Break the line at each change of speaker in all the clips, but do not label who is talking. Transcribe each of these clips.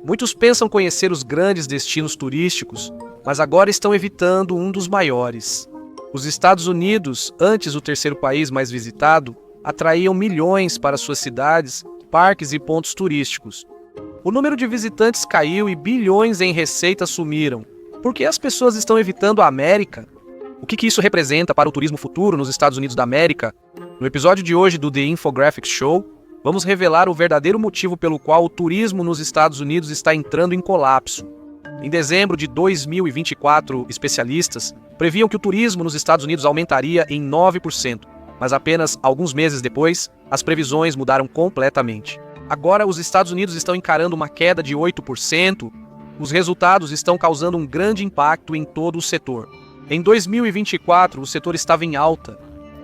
Muitos pensam conhecer os grandes destinos turísticos, mas agora estão evitando um dos maiores. Os Estados Unidos, antes o terceiro país mais visitado, atraíam milhões para suas cidades, parques e pontos turísticos. O número de visitantes caiu e bilhões em receitas sumiram. Por que as pessoas estão evitando a América? O que isso representa para o turismo futuro nos Estados Unidos da América? No episódio de hoje do The Infographics Show, vamos revelar o verdadeiro motivo pelo qual o turismo nos Estados Unidos está entrando em colapso. Em dezembro de 2024, especialistas previam que o turismo nos Estados Unidos aumentaria em 9%, mas apenas alguns meses depois, as previsões mudaram completamente. Agora, os Estados Unidos estão encarando uma queda de 8%. Os resultados estão causando um grande impacto em todo o setor. Em 2024, o setor estava em alta.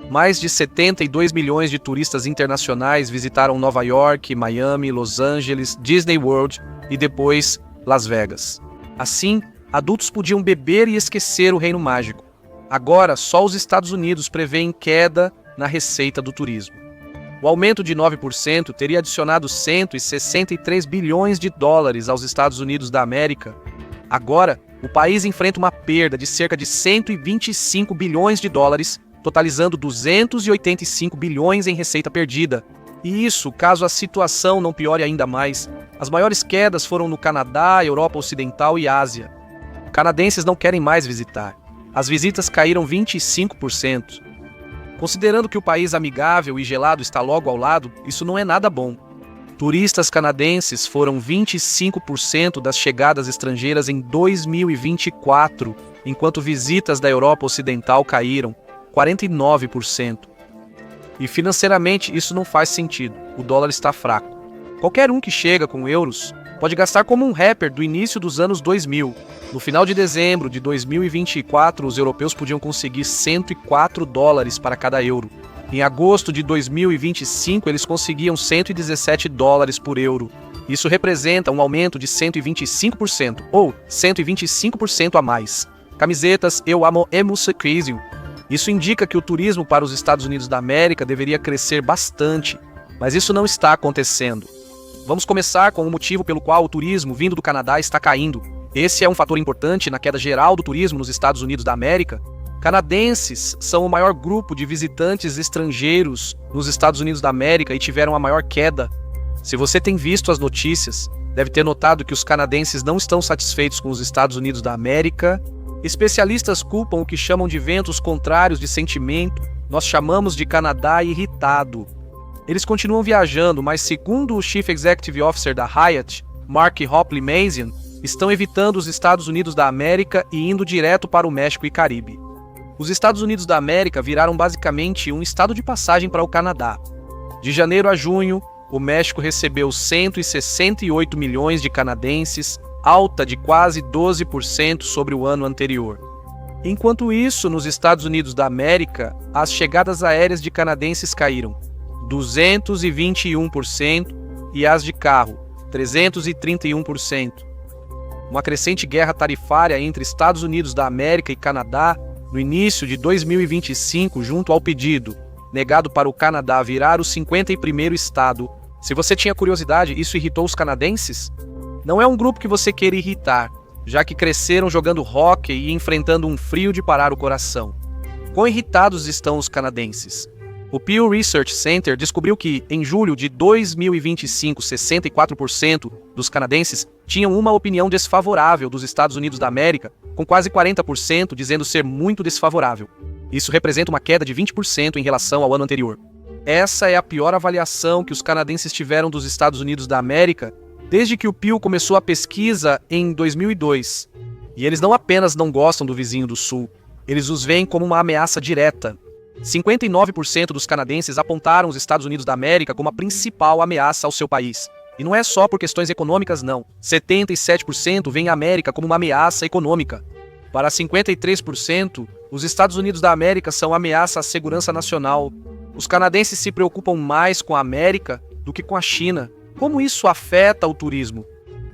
Mais de 72 milhões de turistas internacionais visitaram Nova York, Miami, Los Angeles, Disney World e depois Las Vegas. Assim, adultos podiam beber e esquecer o reino mágico. Agora, só os Estados Unidos prevêem queda na receita do turismo. O aumento de 9% teria adicionado 163 bilhões de dólares aos Estados Unidos da América. Agora, o país enfrenta uma perda de cerca de 125 bilhões de dólares, totalizando 285 bilhões em receita perdida. E isso, caso a situação não piore ainda mais. As maiores quedas foram no Canadá, Europa Ocidental e Ásia. Canadenses não querem mais visitar. As visitas caíram 25%. Considerando que o país amigável e gelado está logo ao lado, isso não é nada bom. Turistas canadenses foram 25% das chegadas estrangeiras em 2024, enquanto visitas da Europa Ocidental caíram 49%. E financeiramente isso não faz sentido, o dólar está fraco. Qualquer um que chega com euros pode gastar como um rapper do início dos anos 2000. No final de dezembro de 2024, os europeus podiam conseguir 104 dólares para cada euro. Em agosto de 2025, eles conseguiam 117 dólares por euro. Isso representa um aumento de 125%, ou 125% a mais. Camisetas Eu Amo Emusicrisio. Isso indica que o turismo para os Estados Unidos da América deveria crescer bastante, mas isso não está acontecendo. Vamos começar com o motivo pelo qual o turismo vindo do Canadá está caindo. Esse é um fator importante na queda geral do turismo nos Estados Unidos da América. Canadenses são o maior grupo de visitantes estrangeiros nos Estados Unidos da América e tiveram a maior queda. Se você tem visto as notícias, deve ter notado que os canadenses não estão satisfeitos com os Estados Unidos da América. Especialistas culpam o que chamam de ventos contrários de sentimento. Nós chamamos de Canadá irritado. Eles continuam viajando, mas segundo o Chief Executive Officer da Hyatt, Mark Hopley Mazian, estão evitando os Estados Unidos da América e indo direto para o México e Caribe. Os Estados Unidos da América viraram basicamente um estado de passagem para o Canadá. De janeiro a junho, o México recebeu 168 milhões de canadenses, alta de quase 12% sobre o ano anterior. Enquanto isso, nos Estados Unidos da América, as chegadas aéreas de canadenses caíram 221% e as de carro 331%. Uma crescente guerra tarifária entre Estados Unidos da América e Canadá no início de 2025, junto ao pedido negado para o Canadá virar o 51º estado. Se você tinha curiosidade, isso irritou os canadenses? Não é um grupo que você queira irritar, já que cresceram jogando hóquei e enfrentando um frio de parar o coração. Quão irritados estão os canadenses? O Pew Research Center descobriu que, em julho de 2025, 64% dos canadenses tinham uma opinião desfavorável dos Estados Unidos da América, com quase 40% dizendo ser muito desfavorável. Isso representa uma queda de 20% em relação ao ano anterior. Essa é a pior avaliação que os canadenses tiveram dos Estados Unidos da América desde que o Pew começou a pesquisa em 2002. E eles não apenas não gostam do vizinho do Sul, eles os veem como uma ameaça direta. 59% dos canadenses apontaram os Estados Unidos da América como a principal ameaça ao seu país. E não é só por questões econômicas, não. 77% veem a América como uma ameaça econômica. Para 53%, os Estados Unidos da América são ameaça à segurança nacional. Os canadenses se preocupam mais com a América do que com a China. Como isso afeta o turismo?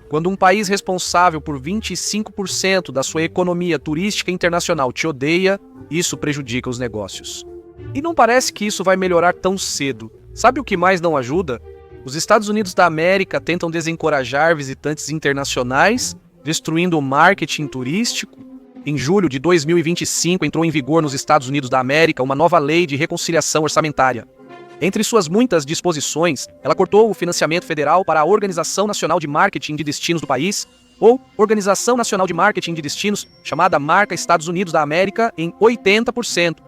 Quando um país responsável por 25% da sua economia turística internacional te odeia, isso prejudica os negócios. E não parece que isso vai melhorar tão cedo. Sabe o que mais não ajuda? Os Estados Unidos da América tentam desencorajar visitantes internacionais, destruindo o marketing turístico. Em julho de 2025, entrou em vigor nos Estados Unidos da América uma nova lei de reconciliação orçamentária. Entre suas muitas disposições, ela cortou o financiamento federal para a Organização Nacional de Marketing de Destinos do país, ou Organização Nacional de Marketing de Destinos, chamada Marca Estados Unidos da América, em 80%.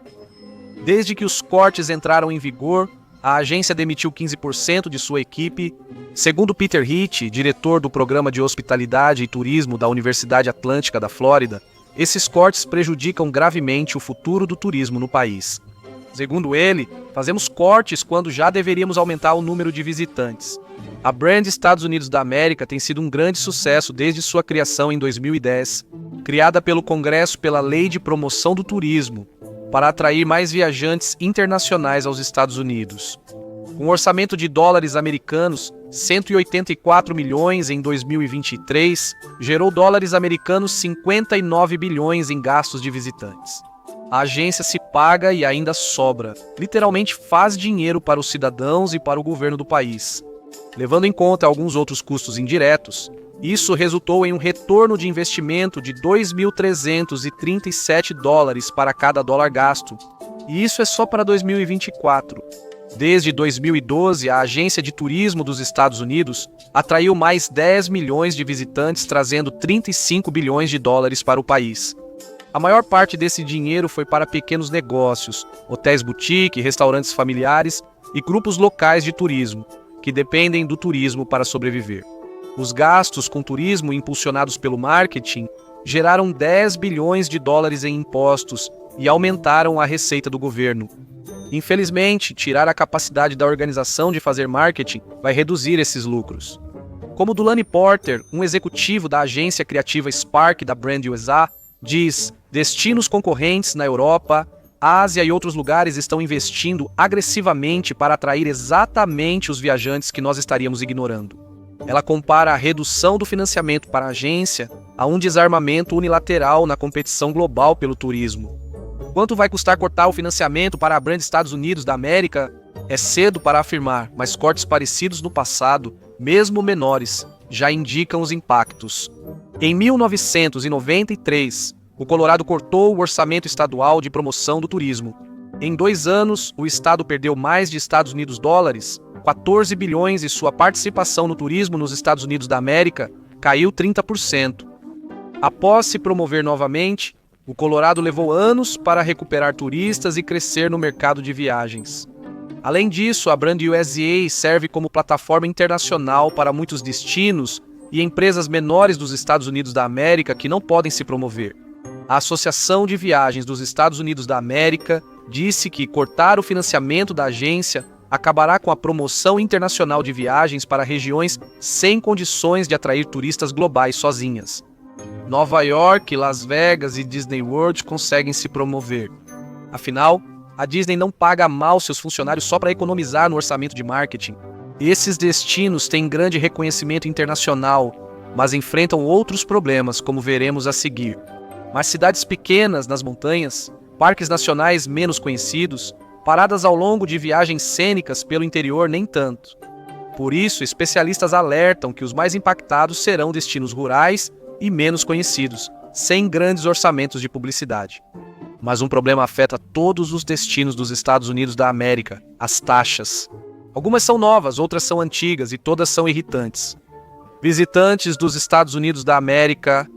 Desde que os cortes entraram em vigor, a agência demitiu 15% de sua equipe. Segundo Peter Hitt, diretor do Programa de Hospitalidade e Turismo da Universidade Atlântica da Flórida, esses cortes prejudicam gravemente o futuro do turismo no país. Segundo ele, fazemos cortes quando já deveríamos aumentar o número de visitantes. A brand Estados Unidos da América tem sido um grande sucesso desde sua criação em 2010, criada pelo Congresso pela Lei de Promoção do Turismo, para atrair mais viajantes internacionais aos Estados Unidos. Com um orçamento de dólares americanos, 184 milhões em 2023, gerou dólares americanos 59 bilhões em gastos de visitantes. A agência se paga e ainda sobra, literalmente faz dinheiro para os cidadãos e para o governo do país. Levando em conta alguns outros custos indiretos, isso resultou em um retorno de investimento de 2.337 dólares para cada dólar gasto. E isso é só para 2024. Desde 2012, a Agência de Turismo dos Estados Unidos atraiu mais 10 milhões de visitantes, trazendo 35 bilhões de dólares para o país. A maior parte desse dinheiro foi para pequenos negócios, hotéis boutique, restaurantes familiares e grupos locais de turismo, que dependem do turismo para sobreviver. Os gastos com turismo impulsionados pelo marketing geraram 10 bilhões de dólares em impostos e aumentaram a receita do governo. Infelizmente, tirar a capacidade da organização de fazer marketing vai reduzir esses lucros. Como Dulane Porter, um executivo da agência criativa Spark da Brand USA, diz: destinos concorrentes na Europa, Ásia e outros lugares estão investindo agressivamente para atrair exatamente os viajantes que nós estaríamos ignorando. Ela compara a redução do financiamento para a agência a um desarmamento unilateral na competição global pelo turismo. Quanto vai custar cortar o financiamento para a brand Estados Unidos da América? É cedo para afirmar, mas cortes parecidos no passado, mesmo menores, já indicam os impactos. Em 1993, o Colorado cortou o orçamento estadual de promoção do turismo. Em 2 anos, o estado perdeu mais de Estados Unidos dólares, 14 bilhões, e sua participação no turismo nos Estados Unidos da América caiu 30%. Após se promover novamente, o Colorado levou anos para recuperar turistas e crescer no mercado de viagens. Além disso, a Brand USA serve como plataforma internacional para muitos destinos e empresas menores dos Estados Unidos da América que não podem se promover. A Associação de Viagens dos Estados Unidos da América disse que cortar o financiamento da agência acabará com a promoção internacional de viagens para regiões sem condições de atrair turistas globais sozinhas. Nova York, Las Vegas e Disney World conseguem se promover. Afinal, a Disney não paga mal seus funcionários só para economizar no orçamento de marketing. Esses destinos têm grande reconhecimento internacional, mas enfrentam outros problemas, como veremos a seguir. Mas cidades pequenas nas montanhas, parques nacionais menos conhecidos, paradas ao longo de viagens cênicas pelo interior nem tanto. Por isso, especialistas alertam que os mais impactados serão destinos rurais e menos conhecidos, sem grandes orçamentos de publicidade. Mas um problema afeta todos os destinos dos Estados Unidos da América: as taxas. Algumas são novas, outras são antigas e todas são irritantes. Visitantes dos Estados Unidos da América,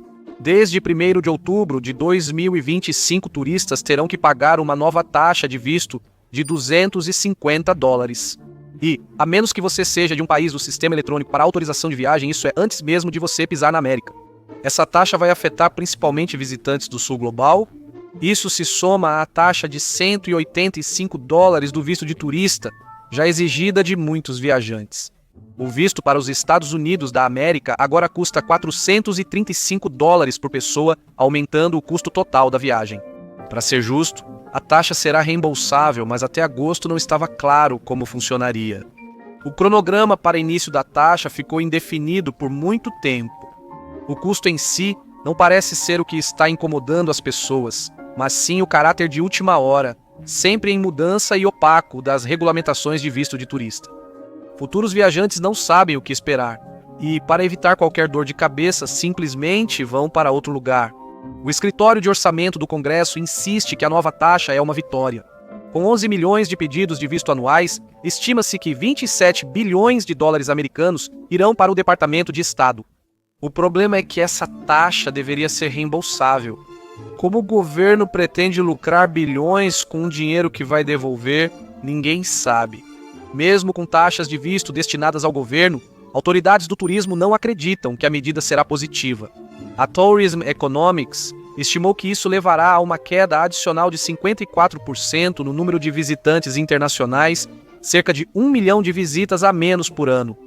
desde 1º de outubro de 2025, turistas terão que pagar uma nova taxa de visto de 250 dólares. E, a menos que você seja de um país do sistema eletrônico para autorização de viagem, isso é antes mesmo de você pisar na América. Essa taxa vai afetar principalmente visitantes do sul global. Isso se soma à taxa de 185 dólares do visto de turista, já exigida de muitos viajantes. O visto para os Estados Unidos da América agora custa 435 dólares por pessoa, aumentando o custo total da viagem. Para ser justo, a taxa será reembolsável, mas até agosto não estava claro como funcionaria. O cronograma para início da taxa ficou indefinido por muito tempo. O custo em si não parece ser o que está incomodando as pessoas, mas sim o caráter de última hora, sempre em mudança e opaco das regulamentações de visto de turista. Futuros viajantes não sabem o que esperar e, para evitar qualquer dor de cabeça, simplesmente vão para outro lugar. O Escritório de Orçamento do Congresso insiste que a nova taxa é uma vitória. Com 11 milhões de pedidos de visto anuais, estima-se que 27 bilhões de dólares americanos irão para o Departamento de Estado. O problema é que essa taxa deveria ser reembolsável. Como o governo pretende lucrar bilhões com o dinheiro que vai devolver, ninguém sabe. Mesmo com taxas de visto destinadas ao governo, autoridades do turismo não acreditam que a medida será positiva. A Tourism Economics estimou que isso levará a uma queda adicional de 54% no número de visitantes internacionais, cerca de 1 milhão de visitas a menos por ano.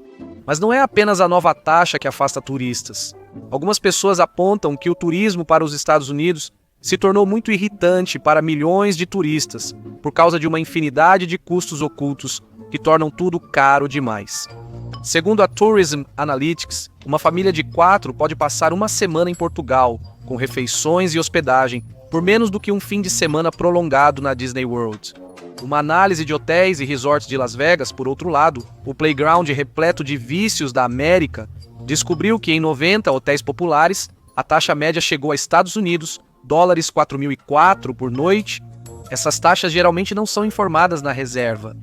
Mas não é apenas a nova taxa que afasta turistas. Algumas pessoas apontam que o turismo para os Estados Unidos se tornou muito irritante para milhões de turistas, por causa de uma infinidade de custos ocultos que tornam tudo caro demais. Segundo a Tourism Analytics, uma família de 4 pode passar uma semana em Portugal, com refeições e hospedagem, por menos do que um fim de semana prolongado na Disney World. Uma análise de hotéis e resorts de Las Vegas, por outro lado, o playground repleto de vícios da América, descobriu que em 90 hotéis populares, a taxa média chegou a Estados Unidos, dólares 4.004 por noite. Essas taxas geralmente não são informadas na reserva.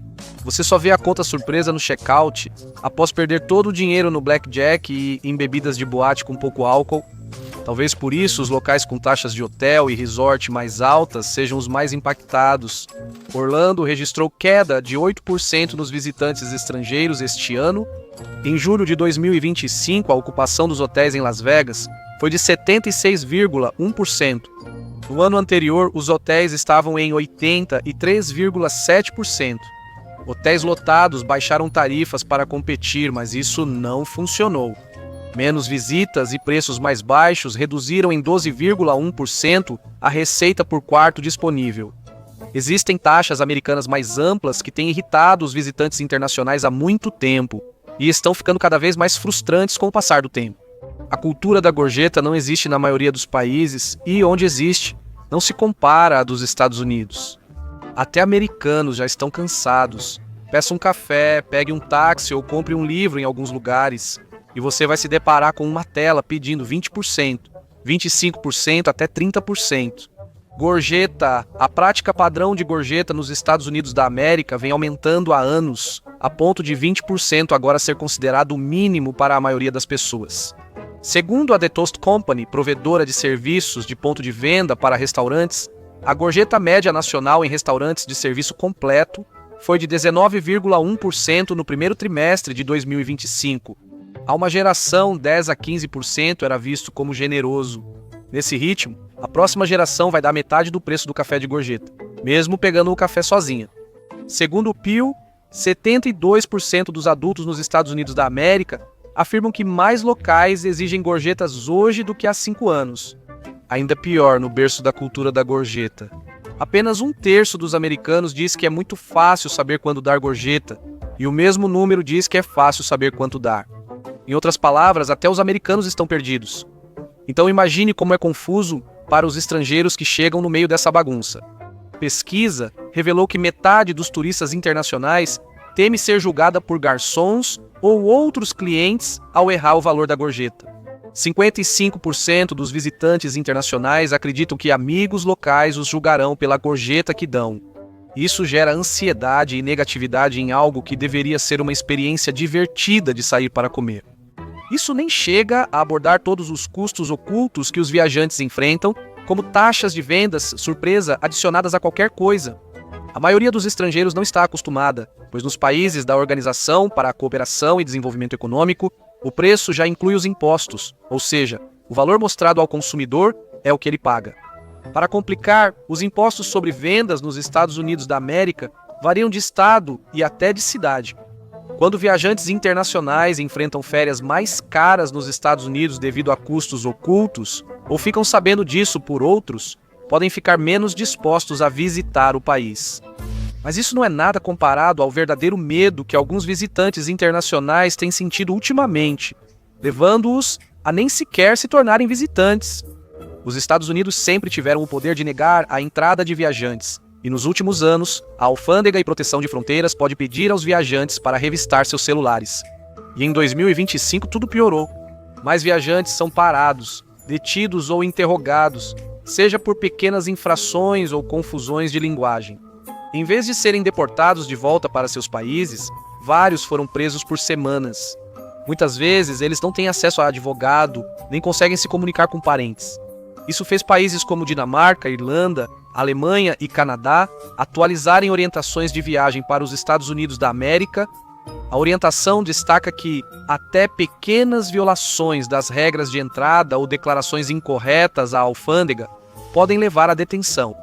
Você só vê a conta surpresa no check-out, após perder todo o dinheiro no blackjack e em bebidas de boate com pouco álcool. Talvez por isso os locais com taxas de hotel e resort mais altas sejam os mais impactados. Orlando registrou queda de 8% nos visitantes estrangeiros este ano. Em julho de 2025, a ocupação dos hotéis em Las Vegas foi de 76,1%. No ano anterior, os hotéis estavam em 83,7%. Hotéis lotados baixaram tarifas para competir, mas isso não funcionou. Menos visitas e preços mais baixos reduziram em 12,1% a receita por quarto disponível. Existem taxas americanas mais amplas que têm irritado os visitantes internacionais há muito tempo e estão ficando cada vez mais frustrantes com o passar do tempo. A cultura da gorjeta não existe na maioria dos países e, onde existe, não se compara à dos Estados Unidos. Até americanos já estão cansados. Peça um café, pegue um táxi ou compre um livro em alguns lugares e você vai se deparar com uma tela pedindo 20%, 25% até 30%. Gorjeta. A prática padrão de gorjeta nos Estados Unidos da América vem aumentando há anos, a ponto de 20% agora ser considerado o mínimo para a maioria das pessoas. Segundo a The Toast Company, provedora de serviços de ponto de venda para restaurantes, a gorjeta média nacional em restaurantes de serviço completo foi de 19,1% no primeiro trimestre de 2025. Há uma geração, 10 a 15% era visto como generoso. Nesse ritmo, a próxima geração vai dar metade do preço do café de gorjeta, mesmo pegando o café sozinha. Segundo o Pew, 72% dos adultos nos Estados Unidos da América afirmam que mais locais exigem gorjetas hoje do que há 5 anos. Ainda pior, no berço da cultura da gorjeta. Apenas 1/3 dos americanos diz que é muito fácil saber quando dar gorjeta, e o mesmo número diz que é fácil saber quanto dar. Em outras palavras, até os americanos estão perdidos. Então imagine como é confuso para os estrangeiros que chegam no meio dessa bagunça. Pesquisa revelou que metade dos turistas internacionais teme ser julgada por garçons ou outros clientes ao errar o valor da gorjeta. 55% dos visitantes internacionais acreditam que amigos locais os julgarão pela gorjeta que dão. Isso gera ansiedade e negatividade em algo que deveria ser uma experiência divertida de sair para comer. Isso nem chega a abordar todos os custos ocultos que os viajantes enfrentam, como taxas de vendas surpresa adicionadas a qualquer coisa. A maioria dos estrangeiros não está acostumada, pois nos países da Organização para a Cooperação e Desenvolvimento Econômico, o preço já inclui os impostos, ou seja, o valor mostrado ao consumidor é o que ele paga. Para complicar, os impostos sobre vendas nos Estados Unidos da América variam de estado e até de cidade. Quando viajantes internacionais enfrentam férias mais caras nos Estados Unidos devido a custos ocultos, ou ficam sabendo disso por outros, podem ficar menos dispostos a visitar o país. Mas isso não é nada comparado ao verdadeiro medo que alguns visitantes internacionais têm sentido ultimamente, levando-os a nem sequer se tornarem visitantes. Os Estados Unidos sempre tiveram o poder de negar a entrada de viajantes, E nos últimos anos, a Alfândega e Proteção de Fronteiras pode pedir aos viajantes para revistar seus celulares. E em 2025 tudo piorou. Mais viajantes são parados, detidos ou interrogados, seja por pequenas infrações ou confusões de linguagem. Em vez de serem deportados de volta para seus países, vários foram presos por semanas. Muitas vezes eles não têm acesso a advogado, nem conseguem se comunicar com parentes. Isso fez países como Dinamarca, Irlanda, Alemanha e Canadá atualizarem orientações de viagem para os Estados Unidos da América. A orientação destaca que até pequenas violações das regras de entrada ou declarações incorretas à alfândega podem levar à detenção.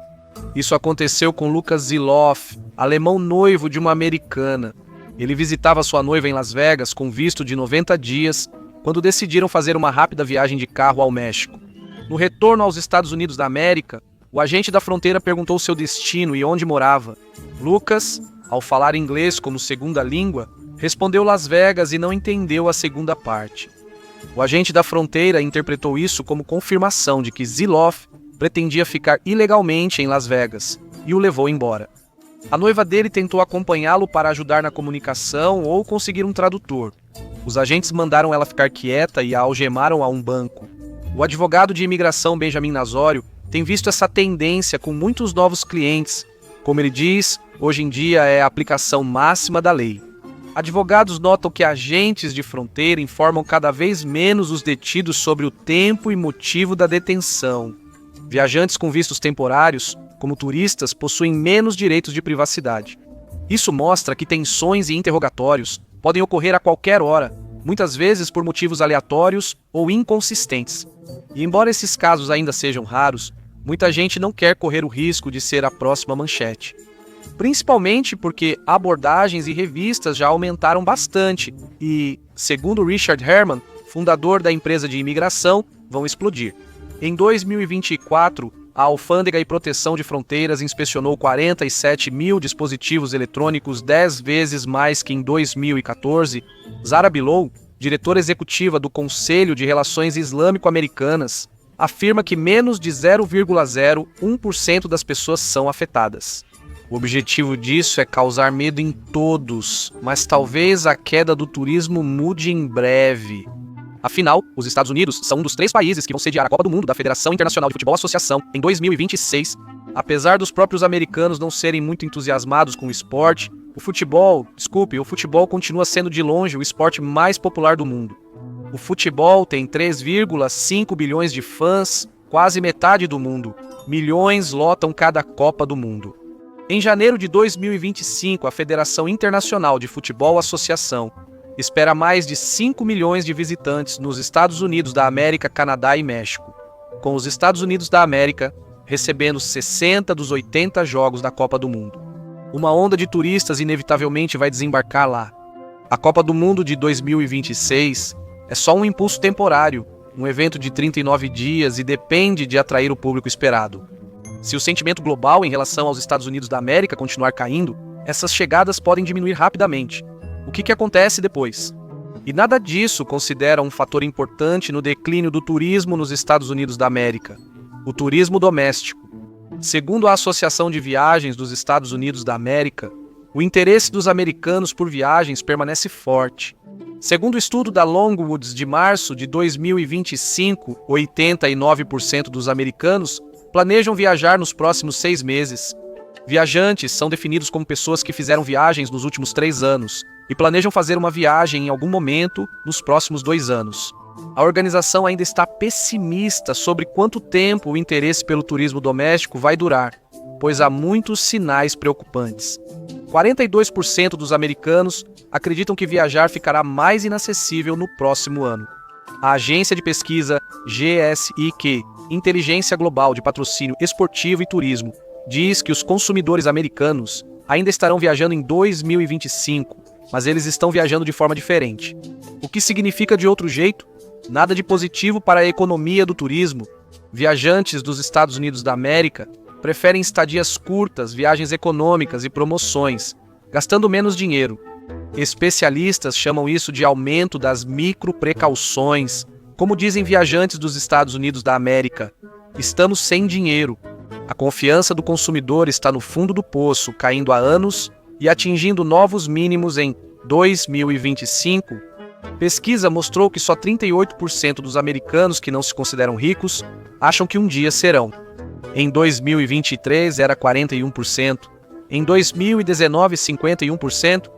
Isso aconteceu com Lucas Ziloff, alemão noivo de uma americana. Ele visitava sua noiva em Las Vegas com visto de 90 dias, quando decidiram fazer uma rápida viagem de carro ao México. No retorno aos Estados Unidos da América, o agente da fronteira perguntou seu destino e onde morava. Lucas, ao falar inglês como segunda língua, respondeu Las Vegas e não entendeu a segunda parte. O agente da fronteira interpretou isso como confirmação de que Ziloff pretendia ficar ilegalmente em Las Vegas e o levou embora. A noiva dele tentou acompanhá-lo para ajudar na comunicação ou conseguir um tradutor. Os agentes mandaram ela ficar quieta e a algemaram a um banco. O advogado de imigração Benjamin Nazorio tem visto essa tendência com muitos novos clientes. Como ele diz, hoje em dia é a aplicação máxima da lei. Advogados notam que agentes de fronteira informam cada vez menos os detidos sobre o tempo e motivo da detenção. Viajantes com vistos temporários, como turistas, possuem menos direitos de privacidade. Isso mostra que tensões e interrogatórios podem ocorrer a qualquer hora, muitas vezes por motivos aleatórios ou inconsistentes. E embora esses casos ainda sejam raros, muita gente não quer correr o risco de ser a próxima manchete. Principalmente porque abordagens e revistas já aumentaram bastante e, segundo Richard Herman, fundador da empresa de imigração, vão explodir. Em 2024, a Alfândega e Proteção de Fronteiras inspecionou 47 mil dispositivos eletrônicos, 10 vezes mais que em 2014. Zara Bilou, diretora executiva do Conselho de Relações Islâmico-Americanas, afirma que menos de 0,01% das pessoas são afetadas. O objetivo disso é causar medo em todos, mas talvez a queda do turismo mude em breve. Afinal, os Estados Unidos são um dos 3 países que vão sediar a Copa do Mundo da Federação Internacional de Futebol Associação em 2026. Apesar dos próprios americanos não serem muito entusiasmados com o esporte, o futebol continua sendo de longe o esporte mais popular do mundo. O futebol tem 3,5 bilhões de fãs, quase metade do mundo. Milhões lotam cada Copa do Mundo. Em janeiro de 2025, a Federação Internacional de Futebol Associação espera mais de 5 milhões de visitantes nos Estados Unidos da América, Canadá e México, com os Estados Unidos da América recebendo 60 dos 80 jogos da Copa do Mundo. Uma onda de turistas inevitavelmente vai desembarcar lá. A Copa do Mundo de 2026 é só um impulso temporário, um evento de 39 dias e depende de atrair o público esperado. Se o sentimento global em relação aos Estados Unidos da América continuar caindo, essas chegadas podem diminuir rapidamente. O que acontece depois? E nada disso considera um fator importante no declínio do turismo nos Estados Unidos da América: o turismo doméstico. Segundo a Associação de Viagens dos Estados Unidos da América, o interesse dos americanos por viagens permanece forte. Segundo o estudo da Longwoods de março de 2025, 89% dos americanos planejam viajar nos próximos 6 meses. Viajantes são definidos como pessoas que fizeram viagens nos últimos 3 anos e planejam fazer uma viagem em algum momento nos próximos 2 anos. A organização ainda está pessimista sobre quanto tempo o interesse pelo turismo doméstico vai durar, pois há muitos sinais preocupantes. 42% dos americanos acreditam que viajar ficará mais inacessível no próximo ano. A agência de pesquisa GSIQ, Inteligência Global de Patrocínio Esportivo e Turismo, diz que os consumidores americanos ainda estarão viajando em 2025, mas eles estão viajando de forma diferente. O que significa de outro jeito? Nada de positivo para a economia do turismo. Viajantes dos Estados Unidos da América preferem estadias curtas, viagens econômicas e promoções, gastando menos dinheiro. Especialistas chamam isso de aumento das microprecauções. Como dizem viajantes dos Estados Unidos da América, estamos sem dinheiro. A confiança do consumidor está no fundo do poço, caindo há anos e atingindo novos mínimos em 2025. Pesquisa mostrou que só 38% dos americanos que não se consideram ricos acham que um dia serão. Em 2023 era 41%, em 2019 51%.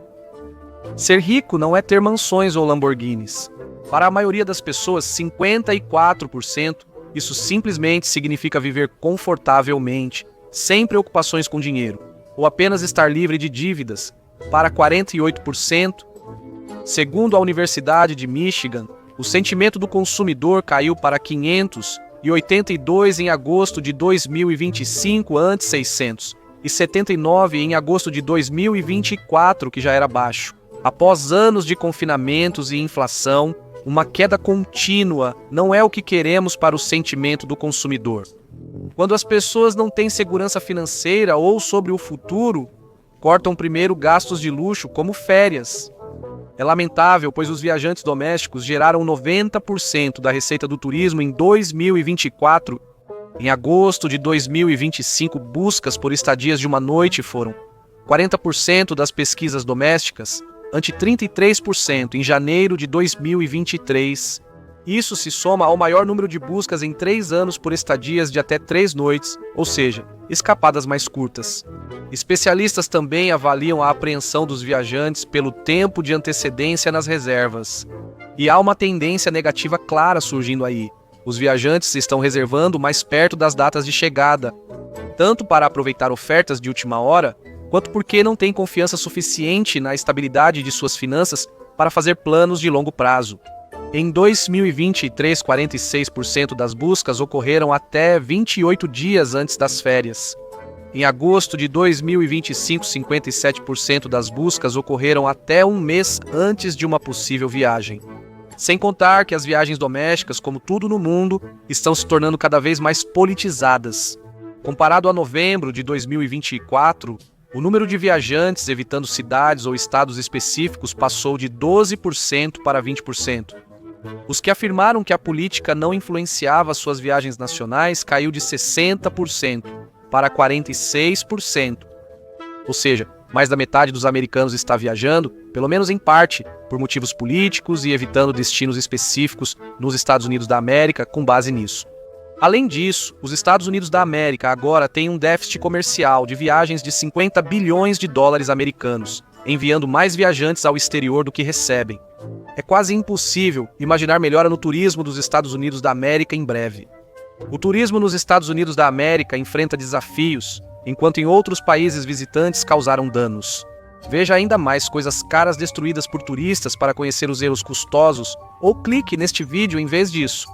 Ser rico não é ter mansões ou Lamborghinis. Para a maioria das pessoas, 54%, isso simplesmente significa viver confortavelmente, sem preocupações com dinheiro, ou apenas estar livre de dívidas. Para 48%, segundo a Universidade de Michigan, o sentimento do consumidor caiu para 582 em agosto de 2025, antes 600, e 79 em agosto de 2024, que já era baixo. Após anos de confinamentos e inflação, uma queda contínua não é o que queremos para o sentimento do consumidor. Quando as pessoas não têm segurança financeira ou sobre o futuro, cortam primeiro gastos de luxo, como férias. É lamentável, pois os viajantes domésticos geraram 90% da receita do turismo em 2024. Em agosto de 2025, buscas por estadias de uma noite foram 40% das pesquisas domésticas, ante 33% em janeiro de 2023. Isso se soma ao maior número de buscas em 3 anos por estadias de até 3 noites, ou seja, escapadas mais curtas. Especialistas também avaliam a apreensão dos viajantes pelo tempo de antecedência nas reservas. E há uma tendência negativa clara surgindo aí. Os viajantes estão reservando mais perto das datas de chegada, tanto para aproveitar ofertas de última hora, quanto porque não têm confiança suficiente na estabilidade de suas finanças para fazer planos de longo prazo. Em 2023, 46% das buscas ocorreram até 28 dias antes das férias. Em agosto de 2025, 57% das buscas ocorreram até um mês antes de uma possível viagem. Sem contar que as viagens domésticas, como tudo no mundo, estão se tornando cada vez mais politizadas. Comparado a novembro de 2024, o número de viajantes evitando cidades ou estados específicos passou de 12% para 20%. Os que afirmaram que a política não influenciava suas viagens nacionais caiu de 60% para 46%. Ou seja, mais da metade dos americanos está viajando, pelo menos em parte, por motivos políticos e evitando destinos específicos nos Estados Unidos da América com base nisso. Além disso, os Estados Unidos da América agora têm um déficit comercial de viagens de 50 bilhões de dólares americanos, enviando mais viajantes ao exterior do que recebem. É quase impossível imaginar melhora no turismo dos Estados Unidos da América em breve. O turismo nos Estados Unidos da América enfrenta desafios, enquanto em outros países visitantes causaram danos. Veja ainda mais coisas caras destruídas por turistas para conhecer os erros custosos, ou clique neste vídeo em vez disso.